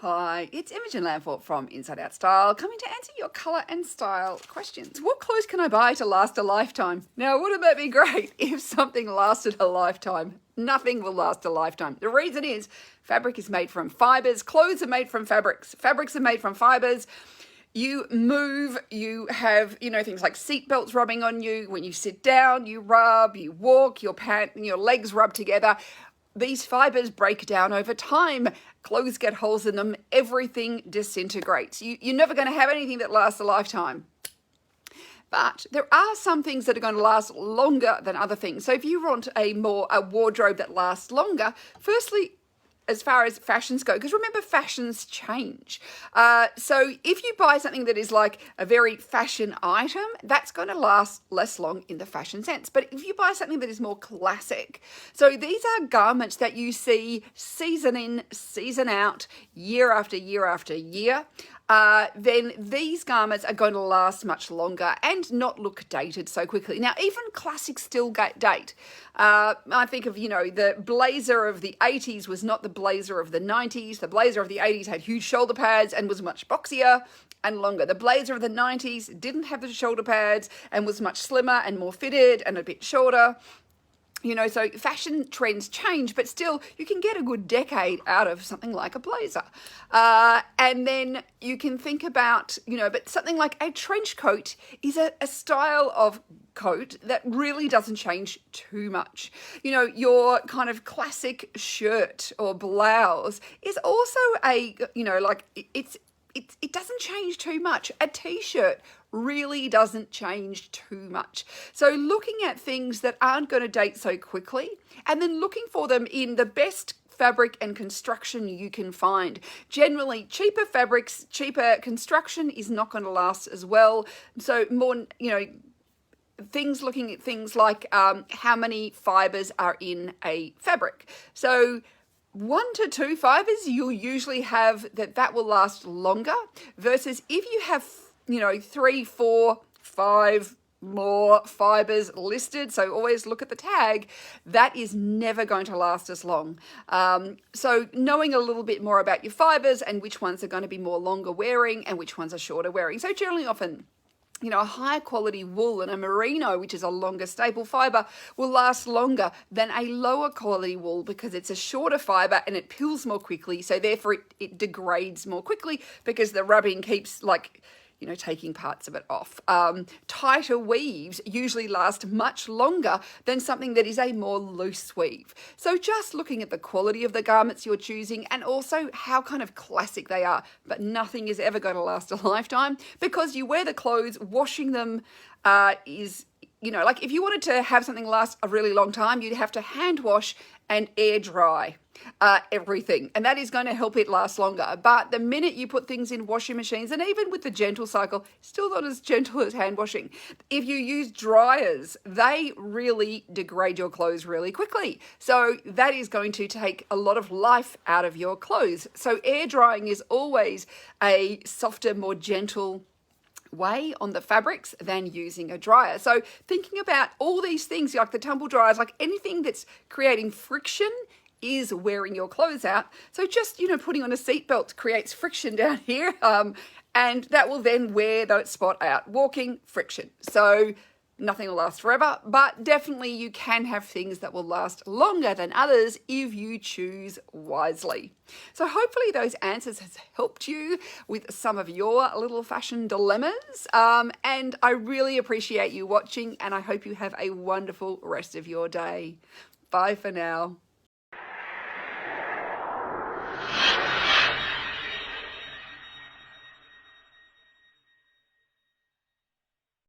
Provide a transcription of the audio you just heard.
Hi, it's Imogen Lamport from Inside Out Style, coming to answer your colour and style questions. What clothes can I buy to last a lifetime? Now, wouldn't that be great if something lasted a lifetime? Nothing will last a lifetime. The reason is fabric is made from fibres, clothes are made from fabrics, fabrics are made from fibres. You move, you have, things like seat belts rubbing on you. When you sit down, you rub, you walk, your legs rub together. These fibres break down over time. Clothes get holes in them. Everything disintegrates. You're never going to have anything that lasts a lifetime. But there are some things that are going to last longer than other things. So if you want a wardrobe that lasts longer, firstly, as far as fashions go, because remember, fashions change. So if you buy something that is like a very fashion item, that's going to last less long in the fashion sense. But if you buy something that is more classic, so these are garments that you see season in, season out, year after year after year, then these garments are going to last much longer and not look dated so quickly. Now, even classics still date. I think of, the blazer of the 80s was not the blazer of the 90s. The blazer of the 80s had huge shoulder pads and was much boxier and longer. The blazer of the 90s didn't have the shoulder pads and was much slimmer and more fitted and a bit shorter. So fashion trends change, but still you can get a good decade out of something like a blazer. And then you can think about, but something like a trench coat is a style of coat that really doesn't change too much. Your kind of classic shirt or blouse is also it doesn't change too much. A t-shirt really doesn't change too much. So looking at things that aren't going to date so quickly and then looking for them in the best fabric and construction you can find. Generally, cheaper fabrics, cheaper construction is not going to last as well. So more, looking at things like how many fibres are in a fabric. So 1 to 2 fibres, you'll usually have that will last longer versus if you have 3, 4, 5 more fibres listed, so always look at the tag, that is never going to last as long. So knowing a little bit more about your fibres and which ones are going to be more longer wearing and which ones are shorter wearing. So generally often, a higher quality wool and a merino, which is a longer staple fibre, will last longer than a lower quality wool because it's a shorter fibre and it peels more quickly. So therefore it degrades more quickly because the rubbing keeps taking parts of it off. Tighter weaves usually last much longer than something that is a more loose weave. So just looking at the quality of the garments you're choosing and also how kind of classic they are, but nothing is ever going to last a lifetime because you wear the clothes, washing them is, if you wanted to have something last a really long time, you'd have to hand wash and air dry everything, and that is going to help it last longer. But the minute you put things in washing machines, and even with the gentle cycle, still not as gentle as hand washing. If you use dryers, they really degrade your clothes really quickly. So that is going to take a lot of life out of your clothes. So air drying is always a softer, more gentle way on the fabrics than using a dryer. So thinking about all these things like the tumble dryers, like anything that's creating friction is wearing your clothes out. So just, putting on a seatbelt creates friction down here, and that will then wear that spot out. Walking, friction. So nothing will last forever, but definitely you can have things that will last longer than others if you choose wisely. So hopefully those answers has helped you with some of your little fashion dilemmas. And I really appreciate you watching, and I hope you have a wonderful rest of your day. Bye for now.